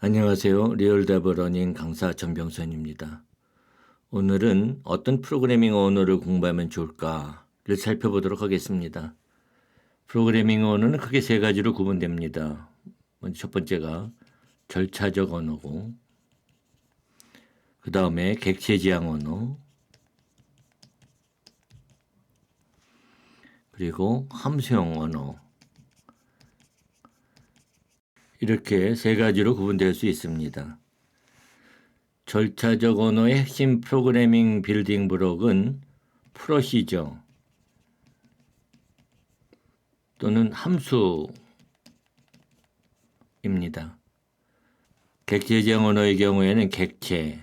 안녕하세요. 리얼데브러닝 강사 전병선입니다. 오늘은 어떤 프로그래밍 언어를 공부하면 좋을까를 살펴보도록 하겠습니다. 프로그래밍 언어는 크게 세 가지로 구분됩니다. 먼저 첫 번째가 절차적 언어고, 그 다음에 객체지향 언어, 그리고 함수형 언어, 이렇게 세 가지로 구분될 수 있습니다. 절차적 언어의 핵심 프로그래밍 빌딩 블록은 프로시저 또는 함수입니다. 객체지향 언어의 경우에는 객체,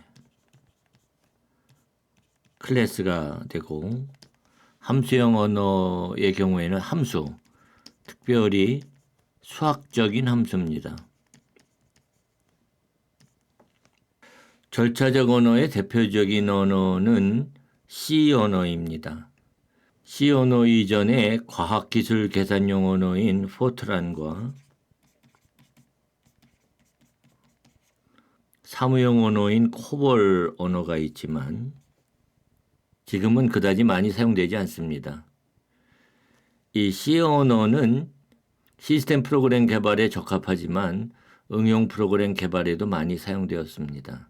클래스가 되고, 함수형 언어의 경우에는 함수, 특별히 수학적인 함수입니다. 절차적 언어의 대표적인 언어는 C 언어입니다. C 언어 이전에 과학기술 계산용 언어인 포트란과 사무용 언어인 코볼 언어가 있지만 지금은 그다지 많이 사용되지 않습니다. 이 C 언어는 시스템 프로그램 개발에 적합하지만 응용 프로그램 개발에도 많이 사용되었습니다.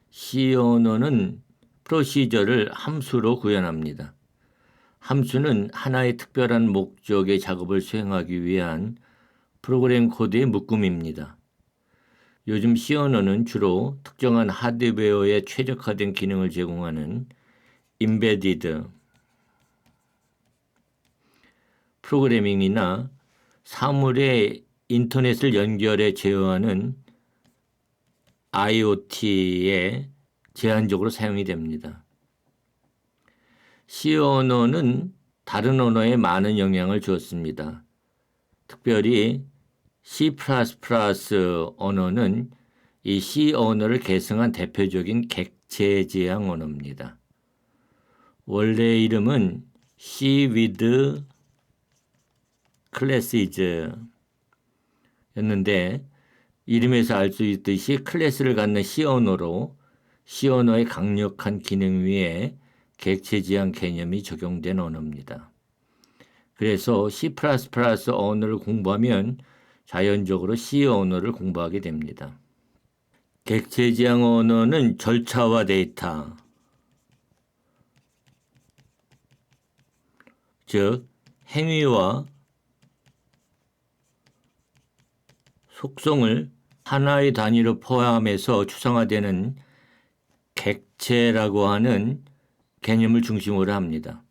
C 언어는 프로시저를 함수로 구현합니다. 함수는 하나의 특별한 목적의 작업을 수행하기 위한 프로그램 코드의 묶음입니다. 요즘 C 언어는 주로 특정한 하드웨어에 최적화된 기능을 제공하는 임베디드 프로그래밍이나 사물의 인터넷을 연결해 제어하는 IoT에 제한적으로 사용이 됩니다. C 언어는 다른 언어에 많은 영향을 주었습니다. 특별히 C++ 언어는 이 C 언어를 계승한 대표적인 객체지향 언어입니다. 원래 이름은 C with classes였는데 이름에서 알 수 있듯이 클래스를 갖는 C 언어로 C 언어의 강력한 기능 위에 객체지향 개념이 적용된 언어입니다. 그래서 C++ 언어를 공부하면 자연적으로 C 언어를 공부하게 됩니다. 객체지향 언어는 절차와 데이터, 즉 행위와 속성을 하나의 단위로 포함해서 추상화되는 객체라고 하는 개념을 중심으로 합니다.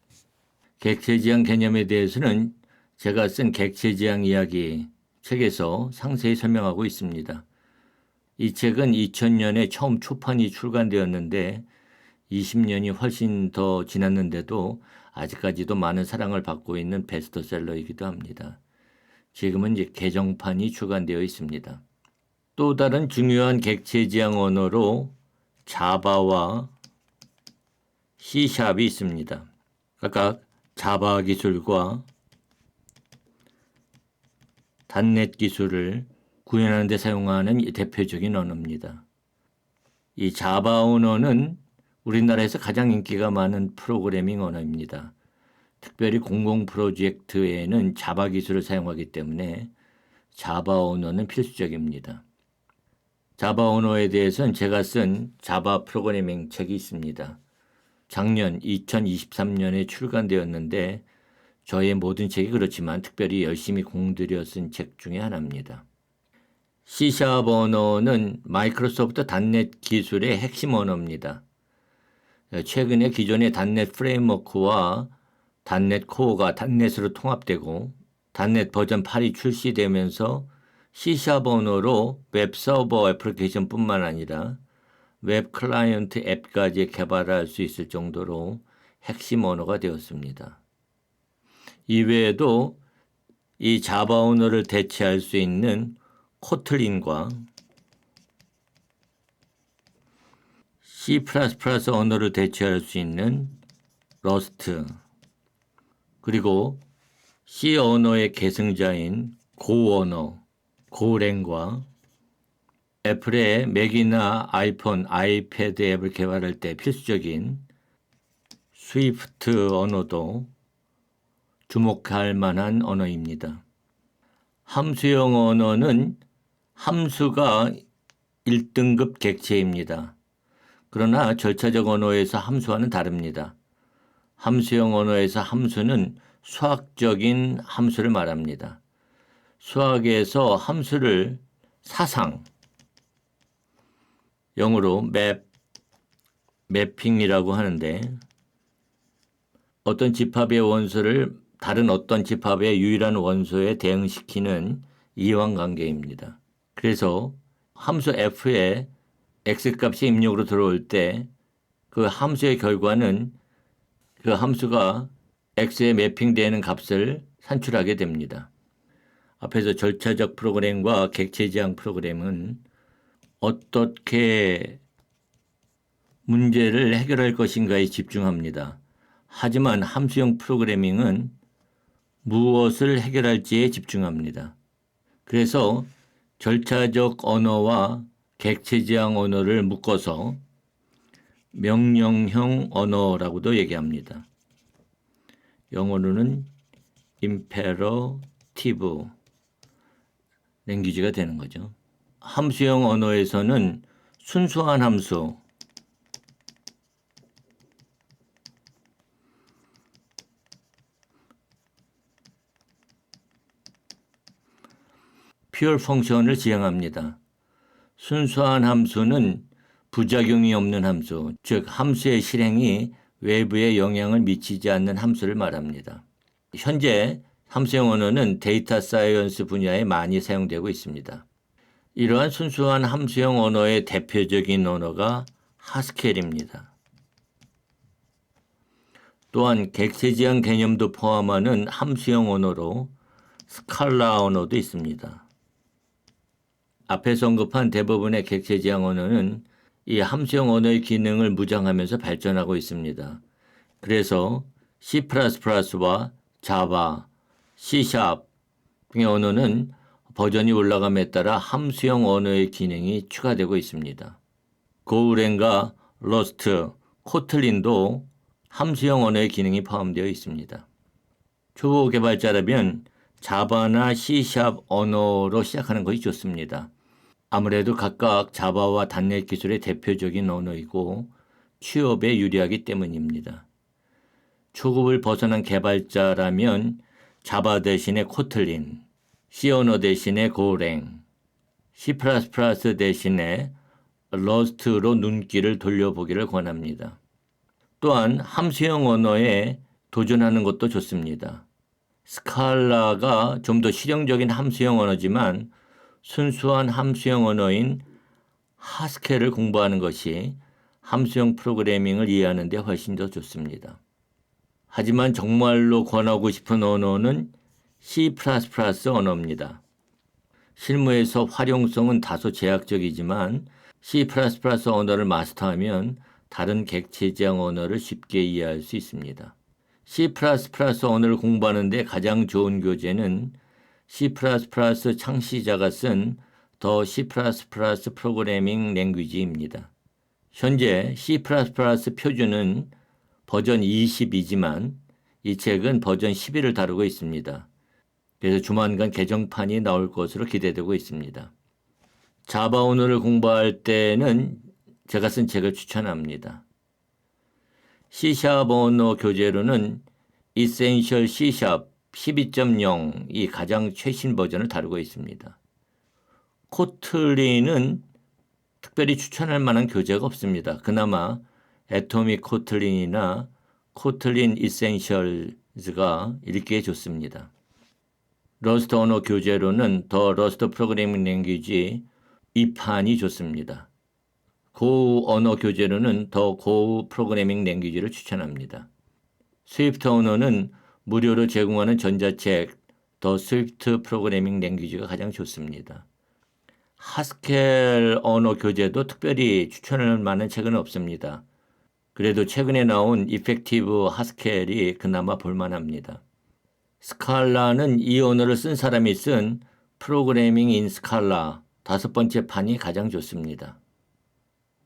객체지향 개념에 대해서는 제가 쓴 객체지향 이야기 책에서 상세히 설명하고 있습니다. 이 책은 2000년에 처음 초판이 출간되었는데 20년이 훨씬 더 지났는데도 아직까지도 많은 사랑을 받고 있는 베스트셀러이기도 합니다. 지금은 이제 개정판이 출간되어 있습니다. 또 다른 중요한 객체지향 언어로 자바와 C샵이 있습니다. 각각 자바 기술과 단넷 기술을 구현하는 데 사용하는 대표적인 언어입니다. 이 자바 언어는 우리나라에서 가장 인기가 많은 프로그래밍 언어입니다. 특별히 공공 프로젝트에는 자바 기술을 사용하기 때문에 자바 언어는 필수적입니다. 자바 언어에 대해서는 제가 쓴 자바 프로그래밍 책이 있습니다. 작년 2023년에 출간되었는데 저의 모든 책이 그렇지만 특별히 열심히 공들여 쓴 책 중에 하나입니다. C샵 언어는 마이크로소프트 단넷 기술의 핵심 언어입니다. 최근에 기존의 단넷 프레임워크와 단넷 코어가 단넷으로 통합되고 단넷 버전 8이 출시되면서 C샵 언어로 웹 서버 애플리케이션뿐만 아니라 웹 클라이언트 앱까지 개발할 수 있을 정도로 핵심 언어가 되었습니다. 이외에도 이 자바 언어를 대체할 수 있는 코틀린과 C++ 언어를 대체할 수 있는 러스트, 그리고 C 언어의 계승자인 고 언어, 고랭과 애플의 맥이나 아이폰, 아이패드 앱을 개발할 때 필수적인 스위프트 언어도 주목할 만한 언어입니다. 함수형 언어는 함수가 1등급 객체입니다. 그러나 절차적 언어에서 함수와는 다릅니다. 함수형 언어에서 함수는 수학적인 함수를 말합니다. 수학에서 함수를 사상, 영어로 매핑이라고 하는데 어떤 집합의 원소를 다른 어떤 집합의 유일한 원소에 대응시키는 이완관계입니다. 그래서 함수 f에 x값이 입력으로 들어올 때 그 함수의 결과는 그 함수가 x에 매핑되는 값을 산출하게 됩니다. 앞에서 절차적 프로그램과 객체지향 프로그램은 어떻게 문제를 해결할 것인가에 집중합니다. 하지만 함수형 프로그래밍은 무엇을 해결할지에 집중합니다. 그래서 절차적 언어와 객체지향 언어를 묶어서 명령형 언어라고도 얘기합니다. 영어로는 임페러티브 랭귀지가 되는 거죠. 함수형 언어에서는 순수한 함수, pure 펑션을 지향합니다. 순수한 함수는 부작용이 없는 함수, 즉 함수의 실행이 외부에 영향을 미치지 않는 함수를 말합니다. 현재 함수형 언어는 데이터 사이언스 분야에 많이 사용되고 있습니다. 이러한 순수한 함수형 언어의 대표적인 언어가 하스켈입니다. 또한 객체지향 개념도 포함하는 함수형 언어로 스칼라 언어도 있습니다. 앞에서 언급한 대부분의 객체지향 언어는 이 함수형 언어의 기능을 무장하면서 발전하고 있습니다. 그래서 C++와 자바, C# 등의 언어는 버전이 올라감에 따라 함수형 언어의 기능이 추가되고 있습니다. 고우랭과 러스트, 코틀린도 함수형 언어의 기능이 포함되어 있습니다. 초보 개발자라면 자바나 C# 언어로 시작하는 것이 좋습니다. 아무래도 각각 자바와 단넷 기술의 대표적인 언어이고 취업에 유리하기 때문입니다. 초급을 벗어난 개발자라면 자바 대신에 코틀린, C 언어 대신에 고랭, C++ 대신에 러스트로 눈길을 돌려보기를 권합니다. 또한 함수형 언어에 도전하는 것도 좋습니다. 스칼라가 좀 더 실용적인 함수형 언어지만 순수한 함수형 언어인 하스켈을 공부하는 것이 함수형 프로그래밍을 이해하는 데 훨씬 더 좋습니다. 하지만 정말로 권하고 싶은 언어는 C++ 언어입니다. 실무에서 활용성은 다소 제약적이지만 C++ 언어를 마스터하면 다른 객체지향 언어를 쉽게 이해할 수 있습니다. C++ 언어를 공부하는 데 가장 좋은 교재는 C++ 창시자가 쓴 더 C++ 프로그래밍 랭귀지입니다. 현재 C++ 표준은 버전 20이지만 이 책은 버전 11을 다루고 있습니다. 그래서 조만간 개정판이 나올 것으로 기대되고 있습니다. 자바 언어를 공부할 때는 제가 쓴 책을 추천합니다. C# 언어 교재로는 Essential C# 12.0이 가장 최신 버전을 다루고 있습니다. 코틀린은 특별히 추천할 만한 교재가 없습니다. 그나마 애토믹 코틀린이나 코틀린 이센셜즈가 읽기에 좋습니다. 러스트 언어 교재로는 더 러스트 프로그래밍 랭귀지 2판이 좋습니다. 고우 언어 교재로는 더 고우 프로그래밍 랭귀지를 추천합니다. 스위프트 언어는 무료로 제공하는 전자책 더 스위프트 프로그래밍 랭귀지가 가장 좋습니다. 하스켈 언어 교재도 특별히 추천할 만한 책은 없습니다. 그래도 최근에 나온 이펙티브 하스켈이 그나마 볼만합니다. 스칼라는 이 언어를 쓴 사람이 쓴 프로그래밍 인 스칼라 5번째 판이 가장 좋습니다.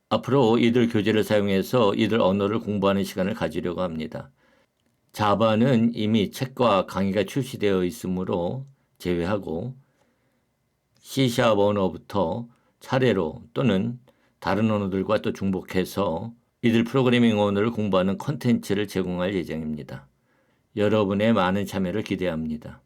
앞으로 이들 교재를 사용해서 이들 언어를 공부하는 시간을 가지려고 합니다. 자바는 이미 책과 강의가 출시되어 있으므로 제외하고 C# 언어부터 차례로 또는 다른 언어들과 또 중복해서 이들 프로그래밍 언어를 공부하는 콘텐츠를 제공할 예정입니다. 여러분의 많은 참여를 기대합니다.